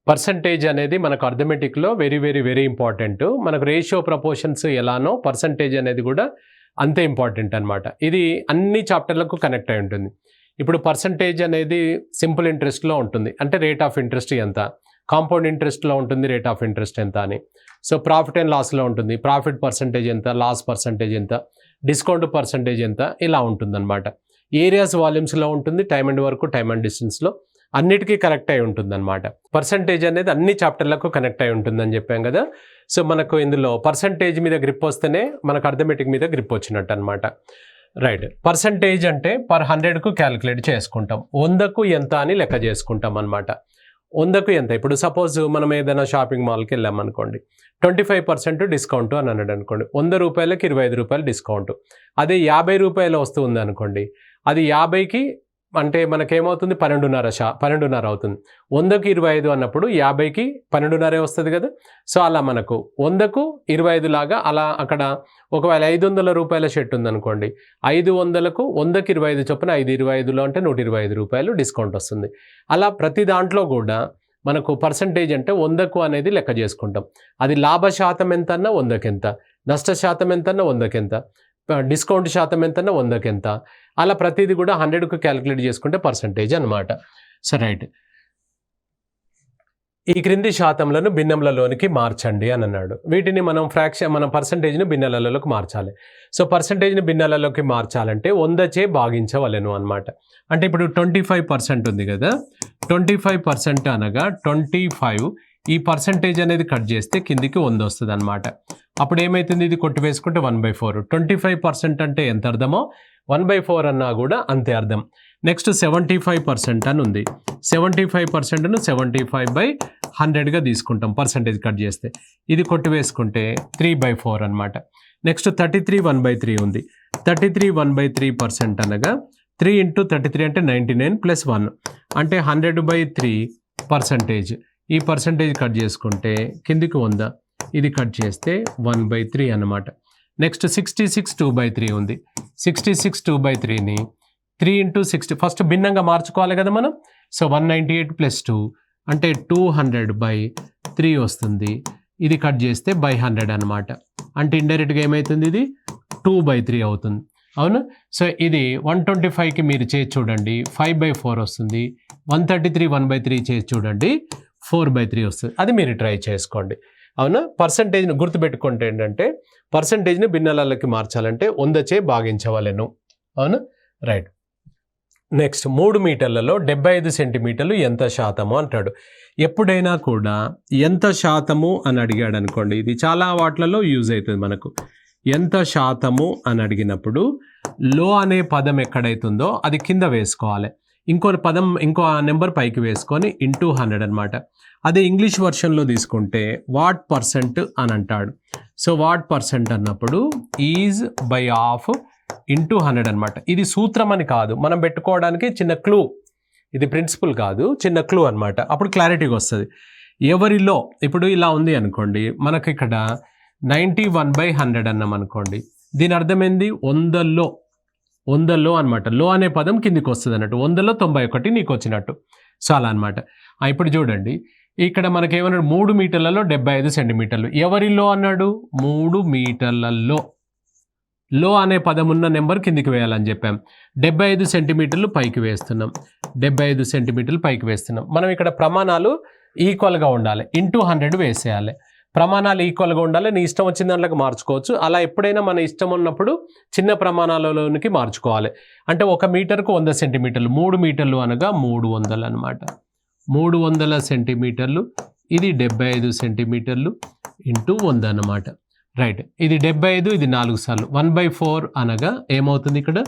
Percentage అనేది మనకు అర్థమెటిక్లో very very very important. మనకు రేషియో ప్రపోర్షన్స్ ఎలానో పర్సంటేజ్ అనేది కూడా అంతే ఇంపార్టెంట్ అనమాట. ఇది అన్ని చాప్టర్లకు కనెక్ట్ అయి ఉంటుంది. ఇప్పుడు పర్సంటేజ్ అనేది సింపుల్ ఇంట్రెస్ట్లో ఉంటుంది, అంటే రేట్ ఆఫ్ ఇంట్రెస్ట్ ఎంత, కాంపౌండ్ ఇంట్రెస్ట్లో ఉంటుంది రేట్ ఆఫ్ ఇంట్రెస్ట్ ఎంత అని. సో ప్రాఫిట్ అండ్ లాస్లో ఉంటుంది, ప్రాఫిట్ పర్సంటేజ్ ఎంత, లాస్ పర్సంటేజ్ ఎంత, డిస్కౌంట్ పర్సంటేజ్ ఎంత, ఇలా ఉంటుందన్నమాట. ఏరియాస్ వాల్యూమ్స్లో ఉంటుంది, time and work, time and డిస్టెన్స్లో అన్నిటికీ కనెక్ట్ అయి ఉంటుందన్నమాట. పర్సంటేజ్ అనేది అన్ని చాప్టర్లకు కనెక్ట్ అయి ఉంటుందని చెప్పాం కదా. సో మనకు ఇందులో పర్సంటేజ్ మీద గ్రిప్ వస్తేనే మనకు అర్థమెటిక్ మీద గ్రిప్ వచ్చినట్టు అనమాట. రైట్. పర్సంటేజ్ అంటే పర్ 100కు క్యాలిక్యులేట్ చేసుకుంటాం, 100కు ఎంత అని లెక్క చేసుకుంటాం అనమాట. 100కు ఎంత, ఇప్పుడు సపోజ్ మనం ఏదైనా షాపింగ్ మాల్కి వెళ్ళామనుకోండి, 25% డిస్కౌంట్ అని అన్నాడు అనుకోండి, 100 రూపాయలకి 25 రూపాయలు డిస్కౌంట్. అదే 50 రూపాయల వస్తువు ఉంది అనుకోండి, అది 50కి అంటే మనకేమవుతుంది 12.5 అవుతుంది. 100కి 25 అన్నప్పుడు 50కి 12.5 వస్తుంది కదా. సో అలా మనకు 100కు 25 లాగా అలా అక్కడ ఒకవేళ 500 రూపాయల షర్ట్ ఉందనుకోండి, 500కు 100కి 25 చొప్పున 5/25లో అంటే 125 రూపాయలు డిస్కౌంట్ వస్తుంది. అలా ప్రతి దాంట్లో కూడా మనకు పర్సంటేజ్ అంటే 100కు అనేది లెక్క చేసుకుంటాం. అది లాభ శాతం ఎంతన్నా 100కి ఎంత, నష్ట శాతం ఎంతన్నా 100కి ఎంత, డిస్కౌంట్ శాతం ఎంతన్నా 100కి ఎంత, అలా ప్రతిదీ కూడా 100కు క్యాలిక్యులేట్ చేసుకుంటే పర్సంటేజ్ అనమాట. So right. ఈ క్రింది శాతంలను భిన్నములలోనికి మార్చండి అని అన్నాడు. వీటిని మనం మనం పర్సంటేజ్ని భిన్నాలలోకి మార్చాలి. సో పర్సంటేజ్ని భిన్నాలలోకి మార్చాలంటే 100చే భాగించవలెను అనమాట. అంటే ఇప్పుడు 25% ఉంది కదా, 25% అనగా 25, ఈ పర్సంటేజ్ అనేది కట్ చేస్తే కిందికి 100 వస్తుంది అనమాట. అప్పుడు ఏమవుతుంది, ఇది కొట్టివేసుకుంటే 1/4. 25% అంటే ఎంత అర్థమో 1/4 అన్నా కూడా అంతే అర్థం. నెక్స్ట్ 75% అని ఉంది, 75%ను 75/100గా తీసుకుంటాం పర్సంటేజ్ కట్ చేస్తే, ఇది కొట్టివేసుకుంటే 3/4 అనమాట. నెక్స్ట్ 33 1/3 ఉంది, 33 1/3% అనగా 3 × 33 అంటే 99 + 1 అంటే 100/3%. ఈ పర్సంటేజ్ కట్ చేసుకుంటే కిందికి 100, ఇది కట్ చేస్తే 1/3 అన్నమాట. నెక్స్ట్ 66 2/3 ఉంది, 66 2/3ని 3 × 60 ఫస్ట్ భిన్నంగా మార్చుకోవాలి కదా మనం. సో 198 + 2 అంటే 200/3 వస్తుంది, ఇది కట్ చేస్తే 100 అనమాట. అంటే ఇండైరెక్ట్గా ఏమవుతుంది, ఇది 2/3 అవుతుంది, అవును. సో ఇది 125కి మీరు చేసి చూడండి 5/4 వస్తుంది, 133 1/3 చేసి చూడండి 4/3 వస్తుంది. అది మీరు ట్రై చేసుకోండి, అవునా. పర్సంటేజ్ని గుర్తుపెట్టుకుంటే ఏంటంటే పర్సంటేజ్ని భిన్నాలకి మార్చాలంటే 100చే భాగించవలెను, అవును. రైట్. నెక్స్ట్ 3 మీటర్లలో 75 సెంటీమీటర్లు ఎంత శాతము అంటాడు. ఎప్పుడైనా కూడా ఎంత శాతము అని అడిగాడు అనుకోండి, ఇది చాలా వాటిలలో యూజ్ అవుతుంది మనకు. ఎంత శాతము అని అడిగినప్పుడు లో అనే పదం ఎక్కడైతుందో అది కింద వేసుకోవాలి, ఇంకో నెంబర్ పైకి వేసుకొని ఇంటూ 100 అనమాట. అదే ఇంగ్లీష్ వర్షన్లో తీసుకుంటే వాట్ పర్సెంట్ అని అంటాడు. సో వాట్ పర్సెంట్ అన్నప్పుడు ఈజ్ బై ఆఫ్ ఇంటూ 100 అనమాట. ఇది సూత్రం అని కాదు, మనం పెట్టుకోవడానికి చిన్న క్లూ, ఇది ప్రిన్సిపల్ కాదు, చిన్న క్లూ అనమాట. అప్పుడు క్లారిటీగా వస్తుంది. ఎవరిలో ఇప్పుడు ఇలా ఉంది అనుకోండి, మనకి ఇక్కడ 91/100 అన్నాం అనుకోండి, దీని అర్థమైంది 100లో అనమాట. లో అనే పదం కిందికి వస్తుంది అన్నట్టు, 100లో 91 నీకు వచ్చినట్టు. సో అలా అనమాట. ఇప్పుడు చూడండి, ఇక్కడ మనకేమన్నాడు 3 మీటర్లలో 75 సెంటీమీటర్లు. ఎవరిలో అన్నాడు, 3 మీటర్లలో. లో అనే పదం ఉన్న నెంబర్ కిందికి వేయాలని చెప్పాం. 75 సెంటీమీటర్లు పైకి వేస్తున్నాం, 75 సెంటీమీటర్లు పైకి వేస్తున్నాం. మనం ఇక్కడ ప్రమాణాలు ఈక్వల్గా ఉండాలి, ఇంటూ 100 వేసేయాలి. ప్రమాణాలు ఈక్వల్గా ఉండాలి, నీ ఇష్టం వచ్చిన దాంట్లోకి మార్చుకోవచ్చు. అలా ఎప్పుడైనా మన ఇష్టం ఉన్నప్పుడు చిన్న ప్రమాణాలలోనికి మార్చుకోవాలి. అంటే 1 మీటర్కు 100 సెంటీమీటర్లు, 3 మీటర్లు అనగా 300 అనమాట. 300 సెంటీమీటర్లు, ఇది 75 సెంటీమీటర్లు ఇంటూ 100 అనమాట. రైట్. ఇది 75, ఇది 4 సార్లు, 1/4 అనగా ఏమవుతుంది ఇక్కడ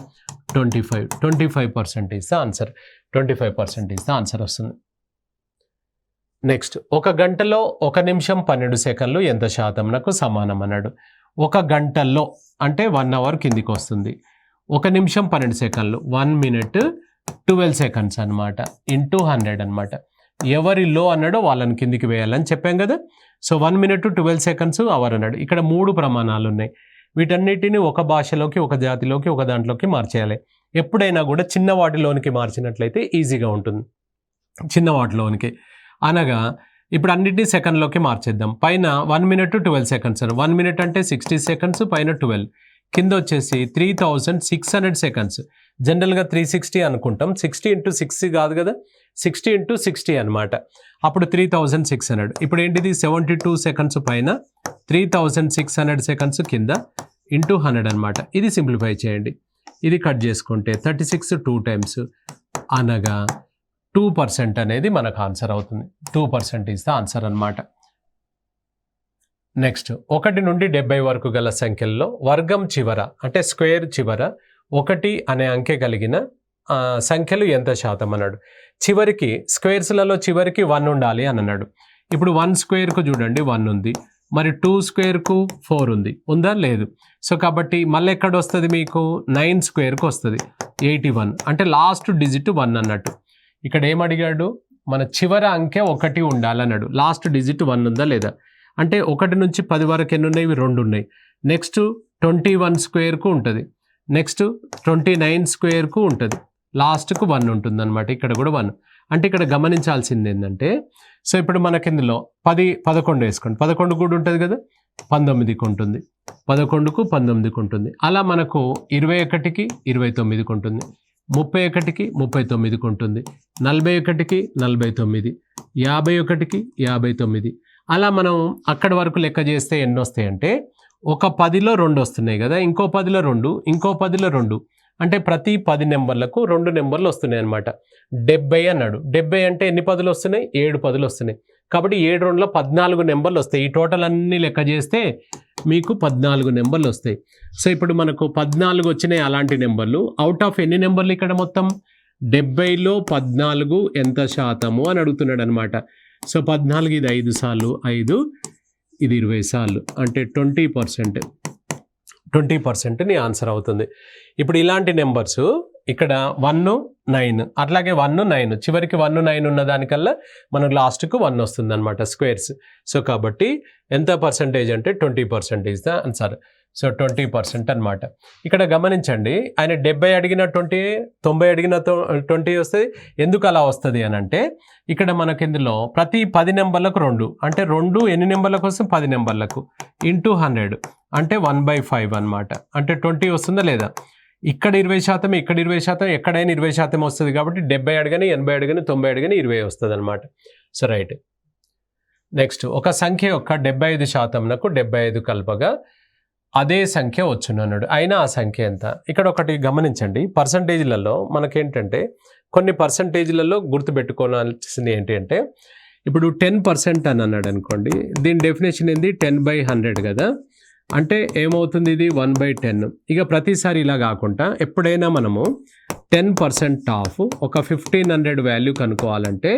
25. 25% is the answer, 25% is the answer వస్తుంది. నెక్స్ట్ 1 గంటలో 1 నిమిషం 12 సెకండ్లు ఎంత శాతంనకు సమానం అన్నాడు. 1 గంటల్లో అంటే 1 అవర్ కిందికి వస్తుంది. 1 నిమిషం 12 సెకండ్లు 1 minute 12 seconds అనమాట, ఇంటూ 100 అనమాట. ఎవరిలో అన్నాడో వాళ్ళని కిందికి వేయాలని చెప్పాం కదా. సో 1 minute 12 seconds అవర్ అన్నాడు. ఇక్కడ 3 ప్రమాణాలు ఉన్నాయి. వీటన్నిటిని ఒక భాషలోకి, ఒక జాతిలోకి, ఒక దాంట్లోకి మార్చేయాలి. ఎప్పుడైనా కూడా చిన్న వాటిలోనికి మార్చినట్లయితే ఈజీగా ఉంటుంది. చిన్న వాటిలోనికి అనగా ఇప్పుడు అన్నిటినీ సెకండ్లోకి మార్చేద్దాం. పైన 1 minute 12 seconds 1 minute అంటే 60 seconds, పైన 12, కింద వచ్చేసి 3600 seconds. జనరల్గా 360 అనుకుంటాం, 60 into 6 కాదు కదా, 60 into 60 అనమాట. అప్పుడు 3600. ఇప్పుడు ఏంటిది 72 seconds పైన 3600 seconds కింద ఇంటూ 100 అనమాట. ఇది సింప్లిఫై చేయండి, ఇది కట్ చేసుకుంటే 36 2 times అనగా 2% అనేది మనకు ఆన్సర్ అవుతుంది. 2% ఈజ్ ద ఆన్సర్ అనమాట. నెక్స్ట్ 1 నుండి 70 వరకు గల సంఖ్యల్లో వర్గం చివర అంటే స్క్వేర్ చివర 1 అనే అంకె కలిగిన సంఖ్యలు ఎంత శాతం అన్నాడు. చివరికి స్క్వేర్స్లలో చివరికి 1 ఉండాలి అని అన్నాడు. ఇప్పుడు 1 స్క్వేర్కు చూడండి 1 ఉంది, మరి 2 స్క్వేర్కు 4 ఉంది, ఉందా లేదు. సో కాబట్టి మళ్ళీ ఎక్కడ వస్తుంది మీకు 9 స్క్వేర్కు వస్తుంది 81, అంటే లాస్ట్ డిజిట్ 1 అన్నట్టు. ఇక్కడ ఏమడిగాడు, మన చివర అంకె 1 ఉండాలన్నాడు, లాస్ట్ డిజిట్ 1 ఉందా లేదా. అంటే 1 నుంచి 10 వరకు ఎన్ని ఉన్నాయి, 2 ఉన్నాయి. నెక్స్ట్ 21 స్క్వేర్కు ఉంటుంది, నెక్స్ట్ 29 స్క్వేర్కు ఉంటుంది, లాస్ట్కు 1 ఉంటుంది అనమాట. ఇక్కడ కూడా 1. అంటే ఇక్కడ గమనించాల్సింది ఏంటంటే, సో ఇప్పుడు మనకి ఇందులో 11 వేసుకోండి, 11 కూడా ఉంటుంది కదా, 19కి ఉంటుంది, 11కు 19కి ఉంటుంది. అలా మనకు 21కి 29కి ఉంటుంది, 31కి 39కి ఉంటుంది, 41కి 49, 51కి 59. అలా మనం అక్కడి వరకు లెక్క చేస్తే ఎన్ని వస్తాయంటే, ఒక 10లో 2 వస్తున్నాయి కదా, ఇంకో 10లో 2, ఇంకో 10లో 2, అంటే ప్రతి 10 నెంబర్లకు 2 నెంబర్లు వస్తున్నాయి అనమాట. 70 అన్నాడు. 70 అంటే ఎన్ని 10లు వస్తున్నాయి, 7 10లు వస్తున్నాయి. కాబట్టి 7 2లో 14 నెంబర్లు వస్తాయి. ఈ టోటల్ అన్నీ లెక్క చేస్తే మీకు 14 నెంబర్లు వస్తాయి. సో ఇప్పుడు మనకు 14 వచ్చినాయి అలాంటి నెంబర్లు. అవుట్ ఆఫ్ ఎన్ని నెంబర్లు ఇక్కడ మొత్తం 70లో 14 ఎంత శాతము అని అడుగుతున్నాడు అనమాట. సో 14 ఇది 5 సార్లు 5, ఇది 20 సార్లు, అంటే 20% నీ ఆన్సర్ అవుతుంది. ఇప్పుడు ఇలాంటి నెంబర్స్ ఇక్కడ 1 9, అట్లాగే 1 9, చివరికి 1 9 ఉన్న దానికల్లా మనకు లాస్ట్కు 1 వస్తుంది అనమాట స్క్వేర్స్. సో కాబట్టి ఎంత పర్సంటేజ్ అంటే 20% ఈజ్ ద ఆన్సర్. సో 20% అనమాట. ఇక్కడ గమనించండి, ఆయన 70 అడిగిన 20, 90 అడిగిన 20 వస్తుంది. ఎందుకు అలా వస్తుంది అని అంటే, ఇక్కడ మనకి ఇందులో ప్రతి 10 నెంబర్లకు 2, అంటే 2 ఎన్ని నెంబర్లకు వస్తుంది, 10 నెంబర్లకు, ఇంటూ 100 అంటే 1/5 అనమాట. అంటే 20 వస్తుందా లేదా. ఇక్కడ 20%, ఇక్కడ 20%, ఎక్కడైనా 20% వస్తుంది. కాబట్టి 70 అడగని, 80 అడగని, 90 అడగని 20 వస్తుంది అనమాట. So right. నెక్స్ట్, ఒక సంఖ్య యొక్క 75%నకు 75 కలపగా అదే సంఖ్య వచ్చునన్నాడు. అయినా ఆ సంఖ్య ఎంత. ఇక్కడ ఒకటి గమనించండి, పర్సంటేజ్లలో మనకేంటంటే కొన్ని పర్సంటేజ్లలో గుర్తుపెట్టుకోవాల్సింది ఏంటి అంటే, ఇప్పుడు 10% అని అన్నాడు అనుకోండి, దీని డెఫినేషన్ ఏంది 10/100 కదా, అంటే ఏమవుతుంది ఇది 1/10. ఇక ప్రతిసారి ఇలా కాకుండా ఎప్పుడైనా మనము 10% ఆఫ్ ఒక 1500 వాల్యూ కనుక్కోవాలంటే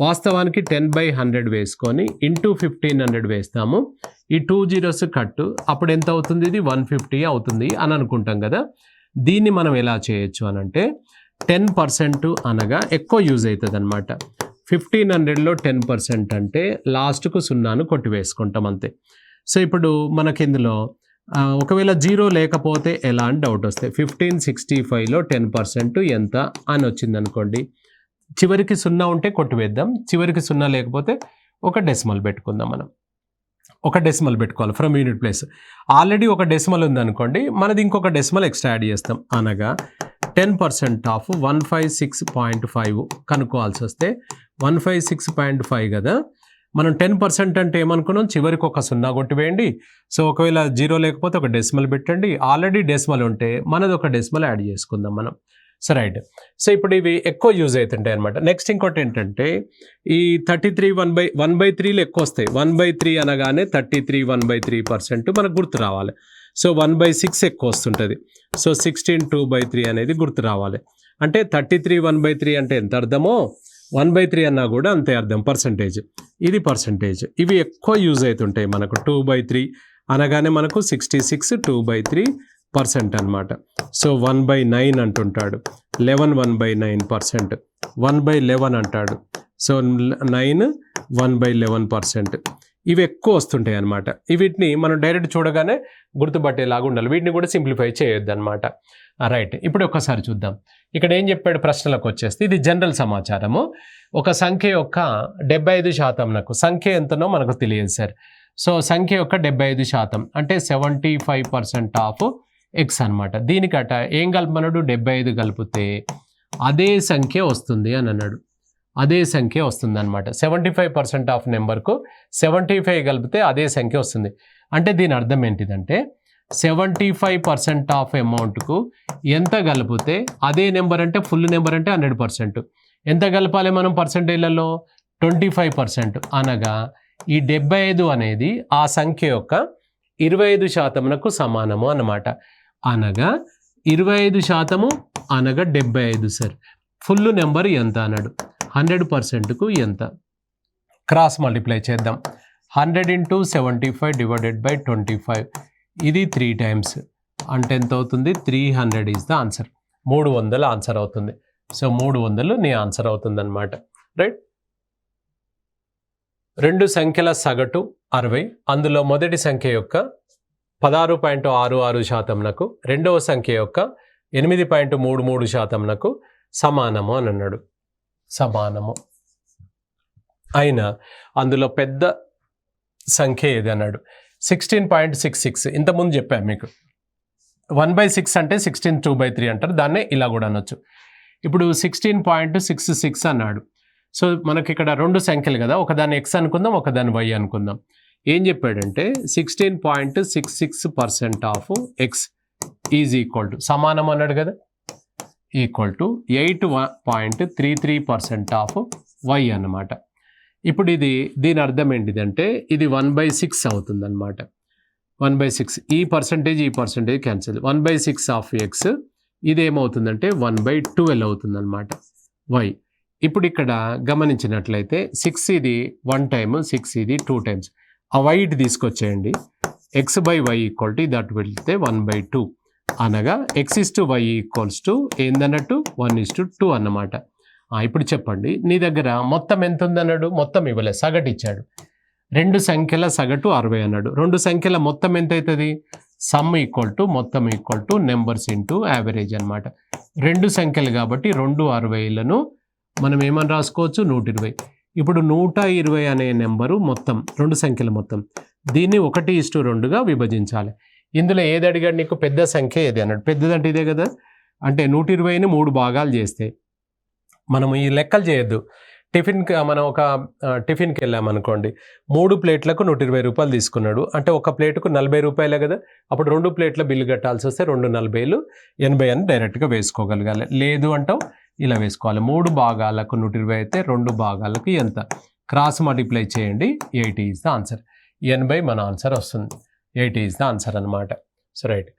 వాస్తవానికి 10/100 వేసుకొని ఇంటూ 1500 వేస్తాము. ఈ 2 zeros కట్టు, అప్పుడు ఎంత అవుతుంది, ఇది 150 అవుతుంది అని అనుకుంటాం కదా. దీన్ని మనం ఎలా చేయొచ్చు అని అంటే, 10% అనగా ఎక్కువ యూజ్ అవుతుంది అనమాట. 1500లో 10% అంటే లాస్ట్కు 0ను కొట్టివేసుకుంటాం అంతే. సో ఇప్పుడు మనకి ఇందులో ఒకవేళ 0 లేకపోతే ఎలా అని డౌట్ వస్తే, 1565లో 10% ఎంత అని వచ్చింది అనుకోండి, చివరికి 0 ఉంటే కొట్టివేద్దాం, చివరికి 0 లేకపోతే ఒక డెసిమల్ పెట్టుకుందాం. మనం ఒక డెసిమల్ పెట్టుకోవాలి ఫ్రమ్ యూనిట్ ప్లేస్. ఆల్రెడీ ఒక డెసిమల్ ఉందనుకోండి, మనది ఇంకొక డెసిమల్ ఎక్స్ట్రా యాడ్ చేస్తాం. అనగా 10% ఆఫ్ 156.5 కనుక్కోవాల్సి వస్తే 156.5 కదా. మనం 10% అంటే ఏమనుకున్నాం, చివరికి ఒక 0 కొట్టివేయండి. సో ఒకవేళ 0 లేకపోతే ఒక డెసిమల్ పెట్టండి. ఆల్రెడీ డెసిమల్ ఉంటే మనది ఒక డెసిమల్ యాడ్ చేసుకుందాం మనం. So right. సో ఇప్పుడు ఇవి ఎక్కువ యూజ్ అవుతుంటాయి అనమాట. నెక్స్ట్ ఇంకోటి ఏంటంటే, ఈ 33 1/3లో ఎక్కువ వస్తాయి. 1/3 అనగానే 33 1/3% మనకు గుర్తు రావాలి. సో 1/6 ఎక్కువ వస్తుంటుంది. సో 16 2/3 అనేది గుర్తు రావాలి. అంటే 33 1/3 అంటే ఎంత అర్థమో 1/3 అన్నా కూడా అంతే అర్థం, పర్సంటేజ్. ఇది పర్సంటేజ్. ఇవి ఎక్కువ యూజ్ అవుతుంటాయి మనకు. 2/3 అనగానే మనకు 66 2/3% అనమాట. సో 1/9 అంటుంటాడు, 11 1/9%, 1/11 అంటాడు. సో 9 1/11%. ఇవి ఎక్కువ వస్తుంటాయి అనమాట. వీటిని మనం డైరెక్ట్ చూడగానే గుర్తుపట్టేలాగా ఉండాలి. వీటిని కూడా సింప్లిఫై చేయొద్దు అనమాట. రైట్, ఇప్పుడు ఒకసారి చూద్దాం. ఇక్కడ ఏం చెప్పాడు ప్రశ్నలకు వచ్చేస్తే, ఇది జనరల్ సమాచారము. ఒక సంఖ్య యొక్క 75% సంఖ్య ఎంతనో మనకు తెలియదు సార్. సో సంఖ్య యొక్క 75% అంటే 75% ఆఫ్ ఎక్స్ అనమాట. దీనికట ఏం కలపమన్నాడు, 75 కలిపితే అదే సంఖ్య వస్తుంది అని అన్నాడు. అదే సంఖ్య వస్తుంది అనమాట. 75% ఆఫ్ నెంబర్కు 75 కలిపితే అదే సంఖ్య వస్తుంది. అంటే దీని అర్థం ఏంటిదంటే 75% ఆఫ్ అమౌంట్కు ఎంత కలిపితే అదే నెంబర్, అంటే ఫుల్ నెంబర్ అంటే 100%. ఎంత కలపాలి మనం పర్సెంటేజ్లలో, 25%. అనగా ఈ 75 అనేది ఆ సంఖ్య యొక్క 25% సమానము అన్నమాట. అనగా 25% అనగా 75 సార్. ఫుల్ నెంబర్ ఎంత అన్నాడు, 100%కు ఎంత. క్రాస్ మల్టిప్లై చేద్దాం. 100 × 75 డివైడెడ్ బై 25, ఇది 3 టైమ్స్ అంటే ఎంత అవుతుంది, 300 ఈజ్ ద ఆన్సర్. 300 ఆన్సర్ అవుతుంది. సో 300 నీ ఆన్సర్ అవుతుంది అనమాట. రైట్. 2 సంఖ్యల సగటు 60. అందులో మొదటి సంఖ్య యొక్క 16.66%, రెండవ సంఖ్య యొక్క 8.33% సమానము అని అన్నాడు. సమానము అయినా అందులో పెద్ద సంఖ్య ఏది అన్నాడు. 16.66. ఇంతకుముందు చెప్పాను మీకు. 1/6 అంటే 16 2/3 అంటారు. దాన్నే ఇలా కూడా అనొచ్చు. ఇప్పుడు 16.66 అన్నాడు. సో మనకి ఇక్కడ 2 సంఖ్యలు కదా, ఒకదాన్ని x అనుకుందాం, ఒకదాన్ని y అనుకుందాం. ఏం చెప్పాడంటే 16.66% of X is equal to, సమానం అన్నాడు కదా, ఈక్వల్ టు 8.33% ఆఫ్ వై అన్నమాట. ఇప్పుడు దీని అర్థం ఏంటిదంటే ఇది 1/6 అవుతుంది అనమాట. 1/6 ఈ పర్సంటేజ్ క్యాన్సిల్. 1/6 ఆఫ్ ఎక్స్ ఇదేమవుతుందంటే 1/12 అవుతుంది అనమాట వై. ఇప్పుడు ఇక్కడ గమనించినట్లయితే 6 ఇది 1 టైమ్, 6 ఇది 2 టైమ్స్. ఆ వై ఇటు తీసుకొచ్చేయండి. x/y ఈక్వల్ టు దట్ వెళ్తే 1/2 అనగా x/y ఈక్వల్స్ టు ఏందన్నట్టు 1:2 అన్నమాట. ఇప్పుడు చెప్పండి, నీ దగ్గర మొత్తం ఎంత ఉందన్నాడు, మొత్తం ఇవ్వలేదు, సగటు ఇచ్చాడు. 2 సంఖ్యల సగటు 60 అన్నాడు. 2 సంఖ్యల మొత్తం ఎంత అవుతుంది, సమ్ ఈక్వల్ టు మొత్తం equal to numbers into average అనమాట. 2 సంఖ్యలు కాబట్టి 2 60లను మనం ఏమని రాసుకోవచ్చు, 120. ఇప్పుడు 120 అనే నెంబరు మొత్తం 2 సంఖ్యల మొత్తం, దీన్ని 1:2గా విభజించాలి. ఇందులో ఏది అడిగాడు నీకు, పెద్ద సంఖ్య ఏది అన్నాడు. పెద్దదంటే ఇదే కదా, అంటే 120ని 3 భాగాలు చేస్తే మనము ఈ లెక్కలు చేయొద్దు. మనం ఒక టిఫిన్కి వెళ్ళామనుకోండి, 3 ప్లేట్లకు 120 రూపాయలు తీసుకున్నాడు అంటే ఒక ప్లేటుకు 40 రూపాయలే కదా. అప్పుడు 2 ప్లేట్ల బిల్లు కట్టాల్సి వస్తే 2 40లు 80 అని డైరెక్ట్గా వేసుకోగలగాలి. లేదు అంటావు ఇలా వేసుకోవాలి. 3 భాగాలకు 120 అయితే 2 భాగాలకు ఎంత, క్రాస్ మల్టిప్లై చేయండి. 80 ఈజ్ ద ఆన్సర్. 80 మన ఆన్సర్ వస్తుంది. 80 ఈజ్ ద ఆన్సర్ అనమాట. So right.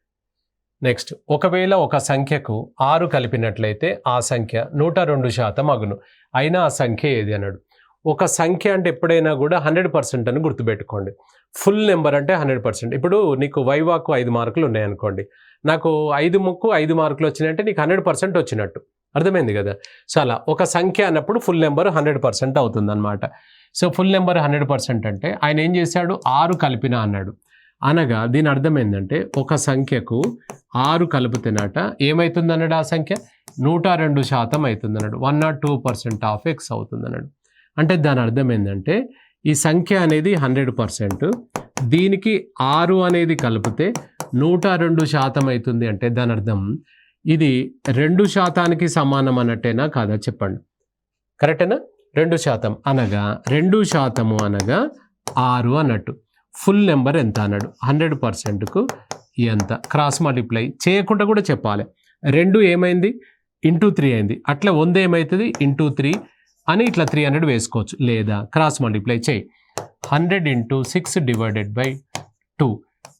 నెక్స్ట్, ఒకవేళ ఒక సంఖ్యకు 6 కలిపినట్లయితే ఆ సంఖ్య 102% అగును. అయినా ఆ సంఖ్య ఏది అన్నాడు. ఒక సంఖ్య అంటే ఎప్పుడైనా కూడా 100% అని గుర్తుపెట్టుకోండి. ఫుల్ నెంబర్ అంటే 100%. ఇప్పుడు నీకు వైవాకు 5 మార్కులు ఉన్నాయనుకోండి, నాకు 5 మార్కులు వచ్చినాయంటే నీకు 100% వచ్చినట్టు, అర్థమైంది కదా. సో అలా ఒక సంఖ్య అన్నప్పుడు ఫుల్ నెంబర్ 100% అవుతుంది అనమాట. సో ఫుల్ నెంబర్ 100% అంటే ఆయన ఏం చేశాడు, 6 కలిపిన అన్నాడు. అనగా దీని అర్థం ఏంటంటే ఒక సంఖ్యకు 6 కలుపుతున్నట ఏమవుతుంది అన్నాడు, ఆ సంఖ్య 102% అవుతుంది అన్నాడు. 102% ఆఫ్ ఎక్స్ అవుతుంది అన్నాడు. అంటే దాని అర్థం ఏంటంటే ఈ సంఖ్య అనేది 100%, దీనికి 6 అనేది కలిపితే 102% అవుతుంది. అంటే దాని అర్థం ఇది 2%కి సమానం అన్నట్టేనా కాదా చెప్పండి, కరెక్టేనా? 2% అనగా 2% అనగా 6 అన్నట్టు. ఫుల్ నెంబర్ ఎంత అన్నాడు, 100%కు ఎంత. క్రాస్ మల్టిప్లై చేయకుండా కూడా చెప్పాలి. 2 ఏమైంది, ఇంటూ 3 అయింది. అట్లా 100 ఏమవుతుంది, ఇంటూ 3 అని ఇట్లా 300 వేసుకోవచ్చు. లేదా క్రాస్ మల్టిప్లై చేయి. 100 × 6 డివైడెడ్ బై 2,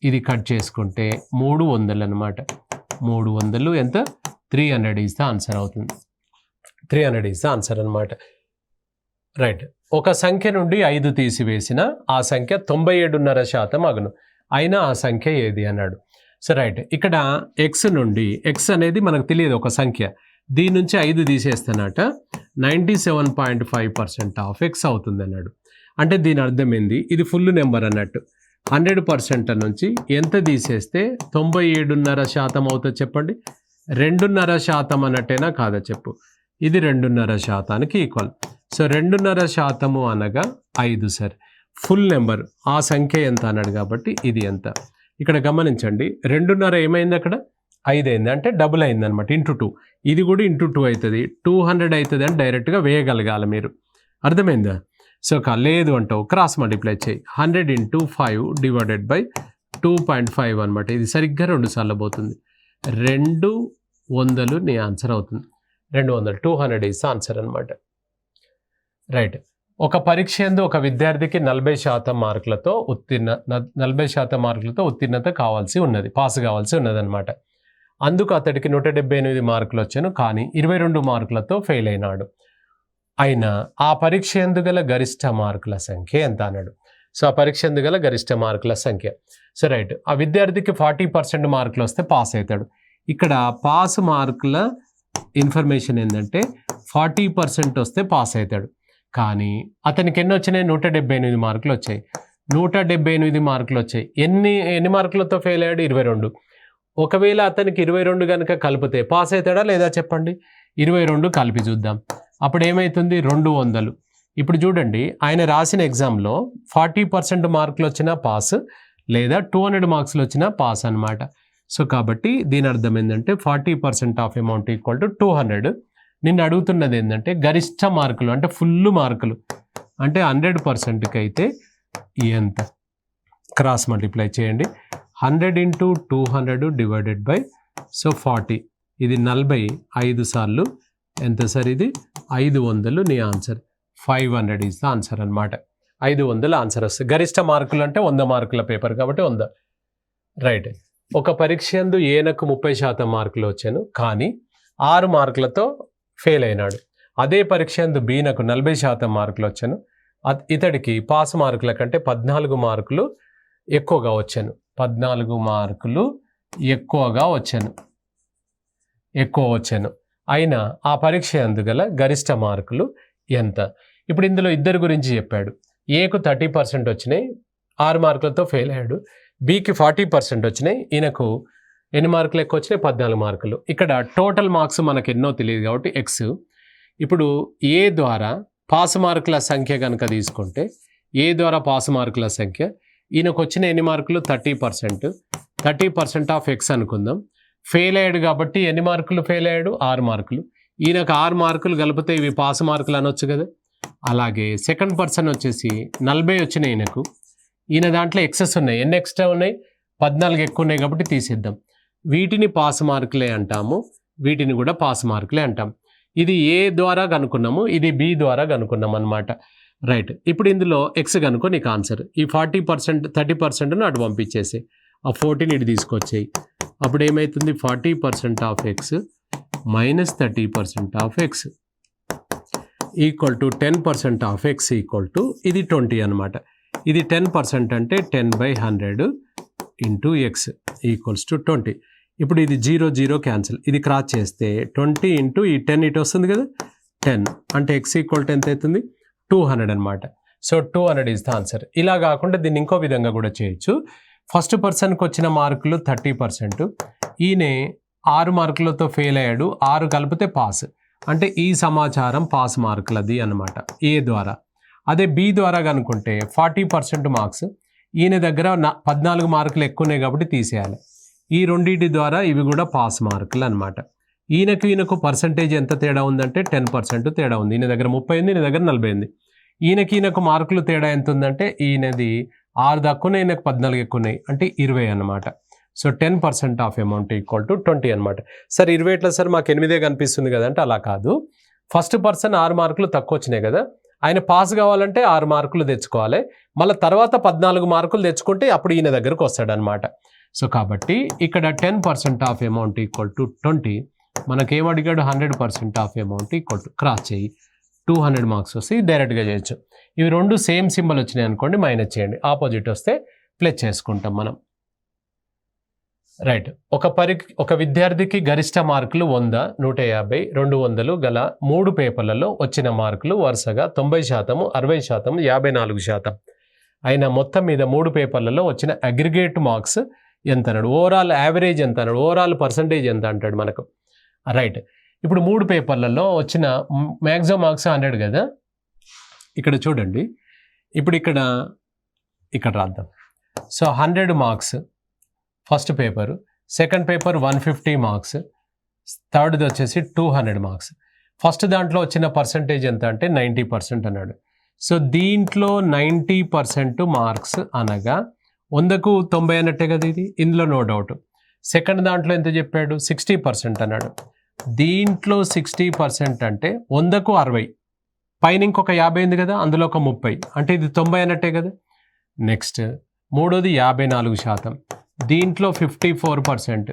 ఇది కట్ చేసుకుంటే 300 అనమాట. 300 ఎంత, 300 ఈజ్ ద ఆన్సర్ అవుతుంది. 300 ఈజ్ ద ఆన్సర్ అనమాట. రైట్. ఒక సంఖ్య నుండి 5 తీసివేసిన ఆ సంఖ్య 97.5% అగును. అయినా ఆ సంఖ్య ఏది అన్నాడు. సో రైట్, ఇక్కడ ఎక్స్ నుండి, ఎక్స్ అనేది మనకు తెలియదు ఒక సంఖ్య, దీని నుంచి 5 తీసేస్తానట 97.5% ఆఫ్ ఎక్స్ అవుతుంది అన్నాడు. అంటే దీని అర్థం ఏంది, ఇది ఫుల్ నెంబర్ అన్నట్టు. 100% నుంచి ఎంత తీసేస్తే 97.5% అవుతుంది చెప్పండి. 2.5% అన్నట్టేనా కాదా చెప్పు. ఇది 2.5%కి ఈక్వల్. సో 2.5% అనగా 5 సార్. ఫుల్ నెంబర్ ఆ సంఖ్య ఎంత అన్నాడు కాబట్టి ఇది ఎంత. ఇక్కడ గమనించండి, 2.5 ఏమైంది అక్కడ 5 అయింది, అంటే డబుల్ అయింది అనమాట, ఇంటూ 2. ఇది కూడా ఇంటూ 2 అవుతుంది, 200 అవుతుంది అని డైరెక్ట్గా వేయగలగాలి మీరు. అర్థమైందా? సో లేదు అంటావు, క్రాస్ మల్టిప్లై చేయి. 100 × 5 డివైడెడ్ బై 2.5 అనమాట. ఇది సరిగ్గా 2 సార్లు పోతుంది. 200 నీ ఆన్సర్ అవుతుంది. 200, 200 ఈజ్ ఆన్సర్ అనమాట. రైట్. ఒక పరీక్ష యందు ఒక విద్యార్థికి 40% మార్కులతో 40% మార్కులతో ఉత్తీర్ణత కావాల్సి ఉన్నది, పాస్ కావాల్సి ఉన్నది అనమాట. అందుకు అతడికి 178 మార్కులు వచ్చాను, కానీ 22 మార్కులతో ఫెయిల్ అయినాడు. అయినా ఆ పరీక్ష యందు గల గరిష్ట మార్కుల సంఖ్య ఎంత అన్నాడు. సో ఆ పరీక్ష యందు గల గరిష్ట మార్కుల సంఖ్య. సో రైట్, ఆ విద్యార్థికి 40% మార్కులు వస్తే పాస్ అవుతాడు. ఇక్కడ పాస్ మార్కుల ఇన్ఫర్మేషన్ ఏంటంటే 40% వస్తే పాస్ అవుతాడు. కానీ అతనికి ఎన్ని వచ్చినాయి, 178 మార్కులు వచ్చాయి. 178 మార్కులు వచ్చాయి. ఎన్ని మార్కులతో ఫెయిల్ అయ్యాడు, 22. ఒకవేళ అతనికి 22 కనుక కలిపితే పాస్ అవుతాడా లేదా చెప్పండి. 22 కలిపి చూద్దాం, అప్పుడు ఏమవుతుంది, 200. ఇప్పుడు చూడండి, ఆయన రాసిన ఎగ్జామ్లో 40% మార్కులు వచ్చినా పాస్, లేదా 200 మార్క్స్లు వచ్చినా పాస్ అనమాట. సో కాబట్టి దీని అర్థం ఏంటంటే 40% ఆఫ్ అమౌంట్ ఈక్వల్ టు 200. నిన్ను అడుగుతున్నది ఏంటంటే గరిష్ట మార్కులు, అంటే ఫుల్ మార్కులు, అంటే 100%కి అయితే ఎంత. క్రాస్ మల్టిప్లై చేయండి. 100 × 200 డివైడెడ్ బై 40. ఇది 45 సార్లు ఎంత సార్, ఇది 500 నీ ఆన్సర్. 500 ఈజ్ ద ఆన్సర్ అనమాట. 500 ఆన్సర్ వస్తుంది. గరిష్ట మార్కులు అంటే 100 మార్కుల పేపర్ కాబట్టి 100. రైట్. ఒక పరీక్ష యందు ఏనకు 30% మార్కులు వచ్చాను, కానీ 6 మార్కులతో ఫెయిల్ అయినాడు. అదే పరీక్ష యందు బీనకు 40% మార్కులు వచ్చాను, ఇతడికి పాస్ మార్కుల కంటే 14 మార్కులు ఎక్కువగా వచ్చాను. 14 మార్కులు ఎక్కువ వచ్చాను. అయినా ఆ పరీక్ష యందు గల గరిష్ట మార్కులు ఎంత. ఇప్పుడు ఇందులో ఇద్దరి గురించి చెప్పాడు. ఏకు 30% వచ్చినాయి, 6 మార్కులతో ఫెయిల్ అయ్యాడు. బికి 40% వచ్చినాయి, ఈయనకు ఎన్ని మార్కులు ఎక్కువ వచ్చినాయి, 14 మార్కులు. ఇక్కడ టోటల్ మార్క్స్ మనకు ఎన్నో తెలియదు కాబట్టి ఎక్స్. ఇప్పుడు ఏ ద్వారా పాస్ మార్కుల సంఖ్య కనుక తీసుకుంటే, ఏ ద్వారా పాస్ మార్కుల సంఖ్య, ఈయనకు వచ్చిన ఎన్ని మార్కులు, 30%. 30% ఆఫ్ ఎక్స్ అనుకుందాం. ఫెయిల్ అయ్యాడు కాబట్టి ఎన్ని మార్కులు ఫెయిల్ అయ్యాడు, 6 మార్కులు. ఈయనకు 6 మార్కులు కలిపితే ఇవి పాస్ మార్కులు అనొచ్చు కదా. అలాగే సెకండ్ పర్సన్ వచ్చేసి 40 వచ్చినాయి ఈయనకు, ఈయన దాంట్లో ఎక్సెస్ ఉన్నాయి. ఎన్ని ఎక్స్ట్రా ఉన్నాయి, 14 ఎక్కువ ఉన్నాయి కాబట్టి తీసేద్దాం. వీటిని పాస్ మార్కులే అంటాము, వీటిని కూడా పాస్ మార్కులే అంటాం. ఇది ఏ ద్వారా కనుక్కున్నాము, ఇది బి ద్వారా కనుక్కున్నాం అనమాట. రైట్. ఇప్పుడు ఇందులో ఎక్స్ కనుక్కో, నీకు ఆన్సర్. ఈ 40%, 30%ను అటు పంపించేసి ఆ 14 ఇటు తీసుకొచ్చేయి. అప్పుడు ఏమవుతుంది, 40% of X minus 30% of X equal to 10% of X equal to ఇది 20 అనమాట. ఇది 10% అంటే 10/100 ఇంటూ ఎక్స్ ఈక్వల్స్ టు 20. ఇప్పుడు ఇది 0, 0 క్యాన్సిల్, ఇది క్రాస్ చేస్తే 20 ఇంటూ ఈ 10 ఇటు వస్తుంది కదా, 10 అంటే ఎక్స్ ఈక్వల్ టు ఎంత అవుతుంది, 200 అనమాట. So 200 is the answer. ఇలా కాకుండా దీన్ని ఇంకో విధంగా కూడా చేయొచ్చు. ఫస్ట్ పర్సన్కి వచ్చిన మార్కులు 30%, ఈయన 6 మార్కులతో ఫెయిల్ అయ్యాడు, 6 కలిపితే పాస్, అంటే ఈ సమాచారం పాస్ మార్కులది అనమాట ఏ ద్వారా. అదే బి ద్వారా కనుక్కుంటే 40% మార్క్స్, ఈయన దగ్గర 14 మార్కులు ఎక్కువ ఉన్నాయి కాబట్టి తీసేయాలి. ఈ రెండింటి ద్వారా ఇవి కూడా పాస్ మార్కులు అనమాట. ఈయనకు పర్సంటేజ్ ఎంత తేడా ఉందంటే 10% తేడా ఉంది. ఈయన దగ్గర 30 ఉంది, ఈయన దగ్గర 40 ఉంది. ఈయనకు మార్కులు తేడా ఎంత ఉందంటే, ఈయనది 6 తక్కువ ఉన్నాయి, ఈయనకు 14 ఎక్కువ ఉన్నాయి, అంటే 20 అనమాట. So 10% of amount equal to 20 అనమాట. సార్ 20 ఎట్లా సార్, మాకు 8 కనిపిస్తుంది కదా అంటే అలా కాదు. ఫస్ట్ పర్సన్ 6 మార్కులు తక్కువ వచ్చినాయి కదా, ఆయన పాస్ కావాలంటే 6 మార్కులు తెచ్చుకోవాలి, మళ్ళీ తర్వాత 14 మార్కులు తెచ్చుకుంటే అప్పుడు ఈయన దగ్గరకు వస్తాడనమాట. సో కాబట్టి ఇక్కడ 10% of amount equal to 20. మనకేమడిగాడు, 100% of amount equal to, cross చేయి, 200 మార్క్స్ వస్తే డైరెక్ట్గా చేయొచ్చు. ఇవి రెండు సేమ్ సింబల్ వచ్చినాయి అనుకోండి, మైనస్ చేయండి. ఆపోజిట్ వస్తే ప్లస్ చేసుకుంటాం మనం. రైట్. ఒక విద్యార్థికి గరిష్ట మార్కులు 100, 150, 200 గల 3 పేపర్లలో వచ్చిన మార్కులు వరుసగా 90%, 60%, 54% అయిన మొత్తం మీద 3 పేపర్లలో వచ్చిన అగ్రిగేట్ మార్క్స్ ఎంత అన్నాడు. ఓవరాల్ యావరేజ్ ఎంత అన్నాడు. ఓవరాల్ పర్సంటేజ్ ఎంత అంటాడు మనకు. రైట్. ఇప్పుడు 3 పేపర్లలో వచ్చిన మ్యాక్సిమం మార్క్స్ 100 కదా. ఇక్కడ చూడండి, ఇప్పుడు ఇక్కడ రాద్దాం. So 100 marks first paper, second paper 150 marks, థర్డ్ది వచ్చేసి 200 మార్క్స్. ఫస్ట్ దాంట్లో వచ్చిన పర్సంటేజ్ ఎంత అంటే 90% అన్నాడు. సో దీంట్లో 90% మార్క్స్ అనగా 100కు 90 అన్నట్టే కదా ఇది, ఇందులో నో డౌట్. సెకండ్ దాంట్లో ఎంత చెప్పాడు, 60% అన్నాడు. దీంట్లో 60% అంటే 100కు 60, పైన ఇంకొక 50 ఉంది కదా, అందులో ఒక 30, అంటే ఇది 90 అన్నట్టే కదా. నెక్స్ట్ మూడోది 54%, దీంట్లో 54%,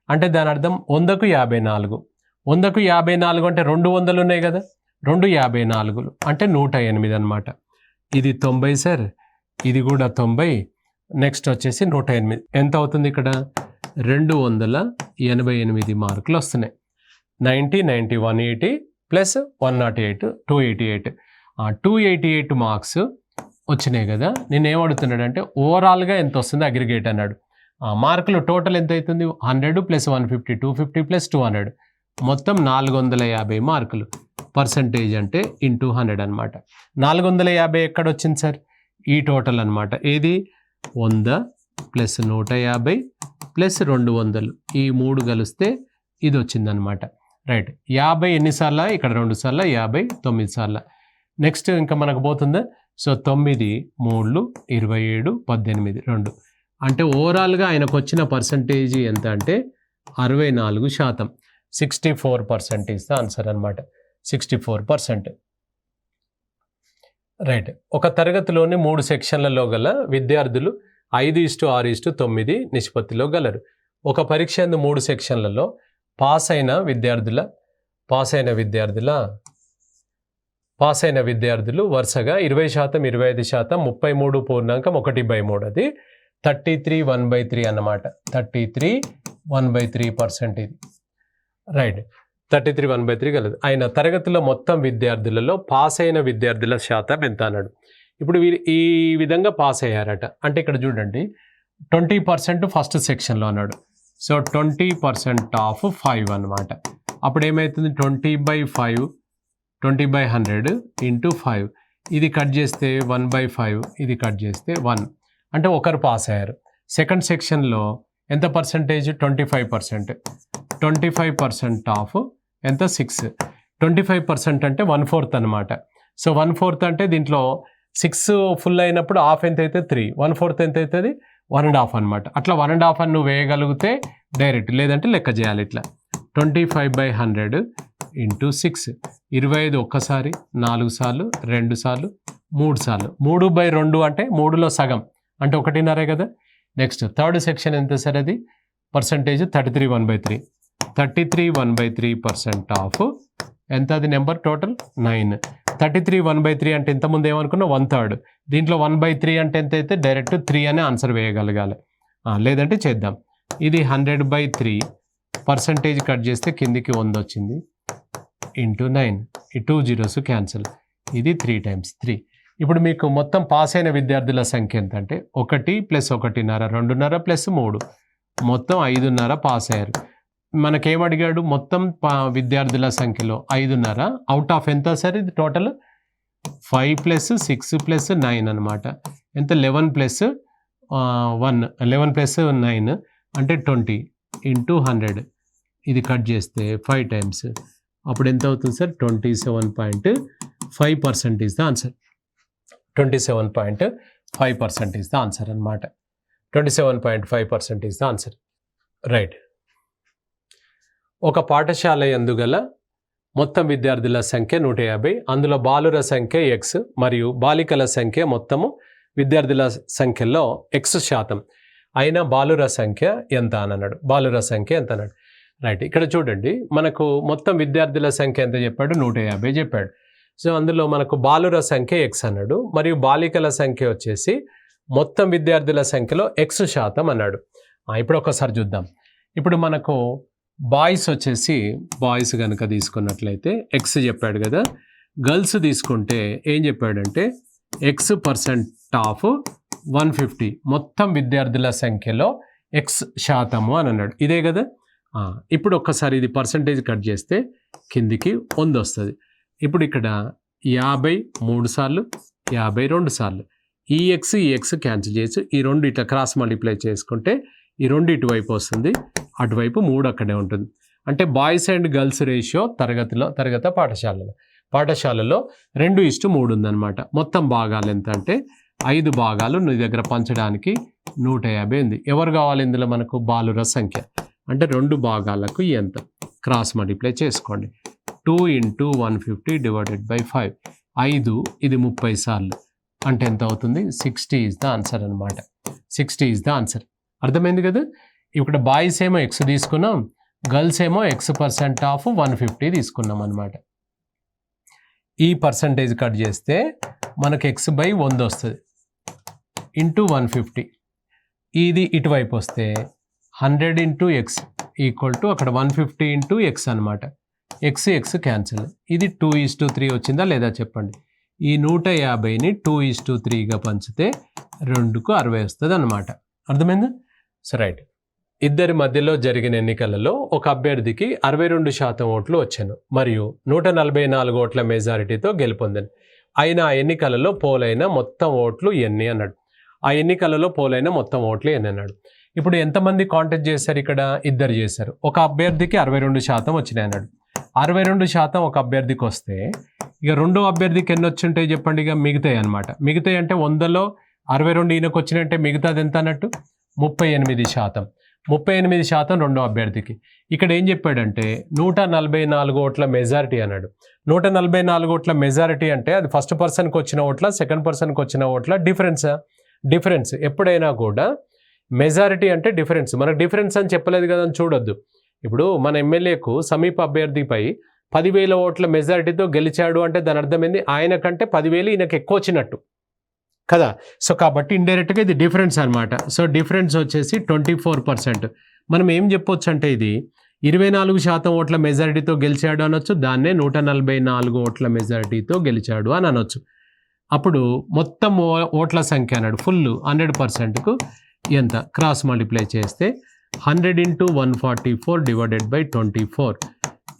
అంటే దాని అర్థం 100కు 54. 100కు 54 అంటే 200 ఉన్నాయి కదా, 2 54 అంటే 108 అనమాట. ఇది 90 సార్, ఇది కూడా 90. నెక్స్ట్ వచ్చేసి 108 ఎంత అవుతుంది ఇక్కడ, 288 మార్కులు వస్తున్నాయి. 90, 90, 180 ప్లస్ 108, 288. 288 మార్క్స్ వచ్చినాయి కదా. నేను ఏమడుతున్నాడు అంటే ఓవరాల్గా ఎంత వస్తుంది అగ్రిగేట్ అన్నాడు. మార్కులు టోటల్ ఎంత అవుతుంది, 100 ప్లస్ 150, 250 ప్లస్ 200, మొత్తం 450 మార్కులు. పర్సంటేజ్ అంటే ఇంటూ 100 అనమాట. 450 ఎక్కడ వచ్చింది సార్, ఈ టోటల్ అనమాట. ఏది 100 ప్లస్ 150 ప్లస్ 200, ఈ 3 కలిస్తే ఇది వచ్చిందనమాట. రైట్. 50 ఎన్నిసార్లు, ఇక్కడ 2 సార్లు, 50 9 సార్లు. నెక్స్ట్ ఇంకా మనకు పోతుందా. సో 9, 3, 27, 18, 2 అంటే ఓవరాల్గా ఆయనకు వచ్చిన పర్సంటేజ్ ఎంత అంటే 64%. 64% ఇస్ ద ఆన్సర్ అనమాట. 64%. రైట్. ఒక తరగతిలోని 3 సెక్షన్లలో గల విద్యార్థులు 5:6:9 నిష్పత్తిలో గలరు. ఒక పరీక్ష 3 సెక్షన్లలో పాస్ అయిన విద్యార్థులు వరుసగా 20%, 25%, 33.1/3, అది 33/1/3 అన్నమాట. 33/1/3% ఇది. రైట్. 33/1/3 కలదు. ఆయన తరగతిలో మొత్తం విద్యార్థులలో పాస్ అయిన విద్యార్థుల శాతం ఎంత అన్నాడు. ఇప్పుడు ఈ విధంగా పాస్ అయ్యారట. అంటే ఇక్కడ చూడండి, 20% ఫస్ట్ సెక్షన్లో అన్నాడు. సో 20% ఆఫ్ 5 అనమాట. అప్పుడు ఏమవుతుంది, 20/5, 20/100 ఇంటూ 5. ఇది కట్ చేస్తే 1/5, ఇది కట్ చేస్తే 1, అంటే ఒకరు పాస్ అయ్యారు. సెకండ్ సెక్షన్లో ఎంత పర్సంటేజ్, 25%. 25% ఆఫ్ ఎంత, 6. 25% అంటే 1/4 అనమాట. సో 1/4 అంటే దీంట్లో 6 ఫుల్ అయినప్పుడు హాఫ్ ఎంత అయితే 3, 1/4 ఎంత అవుతుంది 1.5 అనమాట. అట్లా 1.5 అని నువ్వు వేయగలిగితే డైరెక్ట్, లేదంటే లెక్క చేయాలి ఇట్లా. 25/100 ఇంటూ 6, 25 ఒక్కసారి, 4 సార్లు, 2 సార్లు, 3 సార్లు. 3/2 అంటే 3లో సగం, అంటే 1.5 కదా. నెక్స్ట్ థర్డ్ సెక్షన్ ఎంత సార్, అది పర్సంటేజ్ 33/1/3. 33/1/3% ఆఫ్ ఎంత, అది నెంబర్ టోటల్ 9. 33/1/3 అంటే ఇంతకుముందు ఏమనుకున్నా 1/3. దీంట్లో 1/3 అంటే ఎంత అయితే డైరెక్ట్ 3 అనే ఆన్సర్ వేయగలగాలి, లేదంటే చేద్దాం. ఇది 100/3, పర్సంటేజ్ కట్ చేస్తే కిందికి 100 వచ్చింది, ఇంటూ 9. ఈ 2 zeros క్యాన్సిల్, ఇది 3 times 3. ఇప్పుడు మీకు మొత్తం పాస్ అయిన విద్యార్థుల సంఖ్య ఎంత అంటే 1 ప్లస్ 1.5, 2.5 ప్లస్ 3, మొత్తం 5.5 పాస్ అయ్యారు. మనకేమడిగాడు, మొత్తం విద్యార్థుల సంఖ్యలో 5.5 అవుట్ ఆఫ్ ఎంత సార్, ఇది టోటల్ 5 ప్లస్ 6 ప్లస్ 9 అనమాట. ఎంత, 11 ప్లస్ 1, 11 ప్లస్ 9 అంటే 20 ఇంటూ 100. ఇది కట్ చేస్తే 5 times, అప్పుడు ఎంత అవుతుంది sir, 27.5% is the answer. 27.5% is the answer అనమాట. 27.5% ఈజ్ ద ఆన్సర్. రైట్. ఒక పాఠశాల యందు గల మొత్తం విద్యార్థుల సంఖ్య 150, అందులో బాలుర సంఖ్య x మరియు బాలికల సంఖ్య మొత్తము విద్యార్థుల సంఖ్యలో x% అయిన బాలుర సంఖ్య ఎంత అని అన్నాడు. బాలుర సంఖ్య ఎంత అన్నాడు. రైట్. ఇక్కడ చూడండి, మనకు మొత్తం విద్యార్థుల సంఖ్య ఎంత చెప్పాడు, 150 చెప్పాడు. సో అందులో మనకు బాలుర సంఖ్య x అన్నాడు, మరియు బాలికల సంఖ్య వచ్చేసి మొత్తం విద్యార్థుల సంఖ్యలో x% అన్నాడు. ఇప్పుడు ఒకసారి చూద్దాం. ఇప్పుడు మనకు బాయ్స్ కనుక తీసుకున్నట్లయితే ఎక్స్ చెప్పాడు కదా, గర్ల్స్ తీసుకుంటే ఏం చెప్పాడంటే X% ఆఫ్ 150 మొత్తం విద్యార్థుల సంఖ్యలో X% అని అన్నాడు. ఇదే కదా. ఇప్పుడు ఒక్కసారి ఇది పర్సంటేజ్ కట్ చేస్తే కిందికి 100 వస్తుంది. ఇప్పుడు ఇక్కడ 53 సార్లు 52 సార్లు ఈ ఎక్స్ క్యాన్సిల్ చేసి ఈ రెండు ఇట్లా క్రాస్ మల్టిప్లై చేసుకుంటే ఈ రెండు ఇటువైపు వస్తుంది, అటువైపు 3 అక్కడే ఉంటుంది. అంటే బాయ్స్ అండ్ గర్ల్స్ రేషియో పాఠశాలలో 2:3 ఉందన్నమాట. మొత్తం భాగాలు ఎంత అంటే 5 భాగాలు నీ దగ్గర పంచడానికి 150 ఉంది. ఎవరు కావాలి ఇందులో మనకు? బాలుర సంఖ్య. అంటే 2 భాగాలకు ఎంత? క్రాస్ మల్టిప్లై చేసుకోండి. 2 × 150 డివైడెడ్ బై 5. 5 ఇది 30 సార్లు అంటే ఎంత అవుతుంది? 60 ఈజ్ ద ఆన్సర్ అనమాట. 60 ఈజ్ ద ఆన్సర్. అర్థమైంది కదా. ఇక్కడ బాయ్స్ ఏమో ఎక్స్ తీసుకున్నాం, గర్ల్స్ ఏమో X% ఆఫ్ 150 తీసుకున్నాం అనమాట. ఈ పర్సంటేజ్ కట్ చేస్తే మనకు X/100 వస్తుంది ఇంటూ 150. ఇది ఇటువైపు వస్తే 100 × X ఈక్వల్ టు అక్కడ 150 × X అనమాట. X cancel. ఇది 2:3 వచ్చిందా లేదా చెప్పండి. ఈ 150ని 2:3గా పంచితే 2కు 60 వస్తుంది అనమాట. అర్థమైందా? So right. ఇద్దరి మధ్యలో జరిగిన ఎన్నికలలో ఒక అభ్యర్థికి 62% ఓట్లు వచ్చాను మరియు 144 ఓట్ల మెజారిటీతో గెలుపొందాను. అయినా ఆ ఎన్నికలలో పోలైన మొత్తం ఓట్లు ఎన్ని అన్నాడు. ఆ ఎన్నికలలో పోలైన మొత్తం ఓట్లు ఎన్ని అన్నాడు. ఇప్పుడు ఎంతమంది కాంటెస్ట్ చేశారు? ఇక్కడ ఇద్దరు చేశారు. ఒక అభ్యర్థికి 62% వచ్చినాయి అన్నాడు. 62% ఒక అభ్యర్థికి వస్తే ఇక రెండో అభ్యర్థికి ఎన్ని వచ్చి ఉంటాయి చెప్పండి. ఇక మిగతాయి అనమాట. మిగతాయి అంటే 100లో 62 ఈయనకు వచ్చినట్టే మిగతాది ఎంత అన్నట్టు? 38%. 38% రెండో అభ్యర్థికి. ఇక్కడ ఏం చెప్పాడంటే 144 ఓట్ల మెజారిటీ అన్నాడు. 144 ఓట్ల మెజారిటీ అంటే అది ఫస్ట్ పర్సన్కి వచ్చిన ఓట్ల, సెకండ్ పర్సన్కి వచ్చిన ఓట్ల డిఫరెన్స్. ఎప్పుడైనా కూడా మెజారిటీ అంటే డిఫరెన్స్. మనకు డిఫరెన్స్ అని చెప్పలేదు కదా అని చూడొద్దు. ఇప్పుడు మన ఎమ్మెల్యేకు సమీప అభ్యర్థిపై 10,000 ఓట్ల మెజారిటీతో గెలిచాడు అంటే దాని అర్థమైంది ఆయన కంటే 10,000 ఈయనకు ఎక్కువ వచ్చినట్టు కదా. సో కాబట్టి ఇండైరెక్ట్గా ఇది డిఫరెన్స్ అనమాట. సో డిఫరెన్స్ వచ్చేసి 24%. మనం ఏం చెప్పొచ్చు అంటే ఇది 24% ఓట్ల మెజారిటీతో గెలిచాడు అనొచ్చు, దాన్నే 144 ఓట్ల మెజారిటీతో గెలిచాడు అని అనొచ్చు. అప్పుడు మొత్తం ఓట్ల సంఖ్య అన్నాడు ఫుల్ 100%కు ఎంత? క్రాస్ మల్టిప్లై చేస్తే 100 × 144 డివైడెడ్ బై 24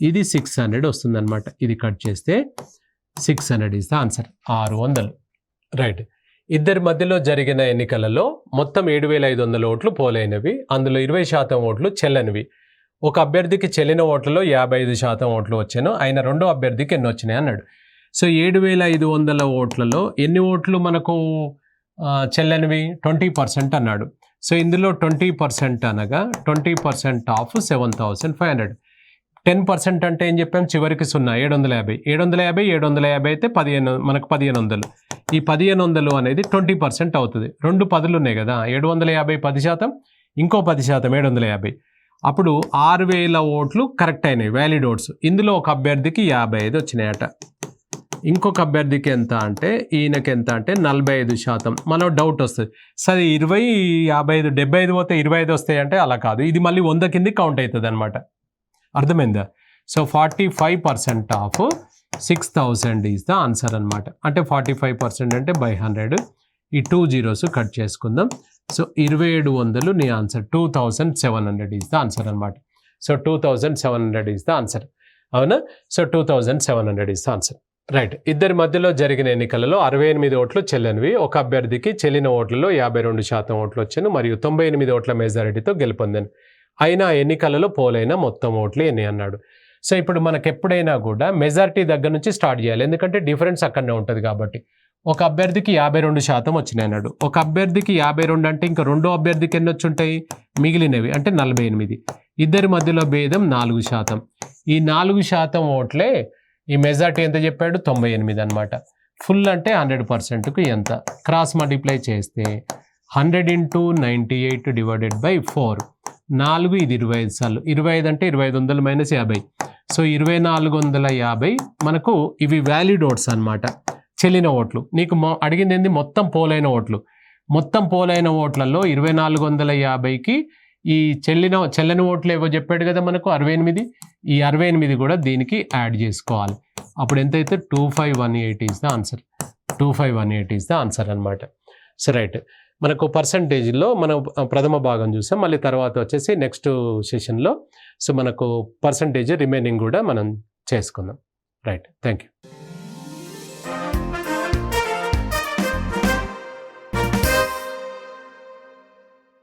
ఇది 600 వస్తుంది అనమాట. ఇది కట్ చేస్తే 600 ఈజ్ ద ఆన్సర్. 600. రైట్. ఇద్దరి మధ్యలో జరిగిన ఎన్నికలలో మొత్తం 7,500 ఓట్లు పోలైనవి, అందులో 20% ఓట్లు చెల్లనివి. ఒక అభ్యర్థికి చెల్లిన ఓట్లలో 55% ఓట్లు వచ్చాను, ఆయన రెండో అభ్యర్థికి ఎన్ని వచ్చినాయి అన్నాడు. సో 7,500 ఓట్లలో ఎన్ని ఓట్లు మనకు చెల్లనివి? 20% అన్నాడు. సో ఇందులో 20% అనగా 20% ఆఫ్ 7,500. 10% అంటే ఏం చెప్పాం? చివరికి 0. 750 అయితే 15 మనకు 1,500. ఈ 1,500 అనేది 20% అవుతుంది. 2 10లు ఉన్నాయి కదా. 750 10%, ఇంకో 10% 750. అప్పుడు 6,000 ఓట్లు కరెక్ట్ అయినాయి, వ్యాలిడ్ ఓట్స్. ఇందులో ఒక అభ్యర్థికి 55 వచ్చినాయట. ఇంకొక అభ్యర్థికి ఎంత అంటే ఈయనకి ఎంత అంటే 45%. మనం డౌట్ వస్తుంది, సరే 20 55 75 పోతే 25 వస్తాయి అంటే అలా కాదు, ఇది మళ్ళీ 100 కింద కౌంట్ అవుతుంది అనమాట. అర్థమైందా? So 45% of 6,000 is the answer అనమాట. అంటే 45% అంటే బై 100. ఈ 2 zeros కట్ చేసుకుందాం. సో 2,700 నీ ఆన్సర్. 2,700 ఈజ్ ద ఆన్సర్ అనమాట. So 2,700 is the answer. అవునా? So 2,700 is the answer. Right. ఇద్దరి మధ్యలో జరిగిన ఎన్నికలలో 68 ఓట్లు చెల్లనివి. ఒక అభ్యర్థికి చెల్లిన ఓట్లలో 52% ఓట్లు వచ్చాను మరియు 98 ఓట్ల మెజారిటీతో గెలుపొందాను. అయినా ఎన్నికలలో పోలైన మొత్తం ఓట్లు ఎన్ని అన్నాడు. సో ఇప్పుడు మనకు ఎప్పుడైనా కూడా మెజారిటీ దగ్గర నుంచి స్టార్ట్ చేయాలి, ఎందుకంటే డిఫరెన్స్ అక్కడనే ఉంటుంది కాబట్టి. ఒక అభ్యర్థికి 52% వచ్చినాయి అన్నాడు. ఒక అభ్యర్థికి 52 అంటే ఇంకా రెండో అభ్యర్థికి ఎన్ని వచ్చి ఉంటాయి? మిగిలినవి అంటే 48. ఇద్దరి మధ్యలో భేదం 4%. ఈ 4% ఓట్లే ఈ మెజారిటీ ఎంత చెప్పాడు? 98 అనమాట. ఫుల్ అంటే 100%కు ఎంత? క్రాస్ మల్టిప్లై చేస్తే 100 × 98 డివైడెడ్ బై 4. 4 ఇది 25 సార్లు. 25 అంటే 2500 మైనస్ 50. సో 2,450 మనకు ఇవి వ్యాలిడ్ ఓట్స్ అనమాట, చెల్లిన ఓట్లు. నీకు అడిగింది ఏంది? మొత్తం పోలైన ఓట్లు. మొత్తం పోలైన ఓట్లలో 2,450కి ఈ చెల్లని ఓట్లు ఏవో చెప్పాడు కదా మనకు 68, ఈ 68 కూడా దీనికి యాడ్ చేసుకోవాలి. అప్పుడు ఎంతైతే 2518 is the answer. 2518 is the answer అనమాట. సో రైట్, మనకు పర్సంటేజ్లో మనం ప్రథమ భాగం చూసాం. మళ్ళీ తర్వాత వచ్చేసి నెక్స్ట్ సెషన్లో సో మనకు పర్సంటేజ్ రిమైనింగ్ కూడా మనం చేసుకుందాం. Right, thank you.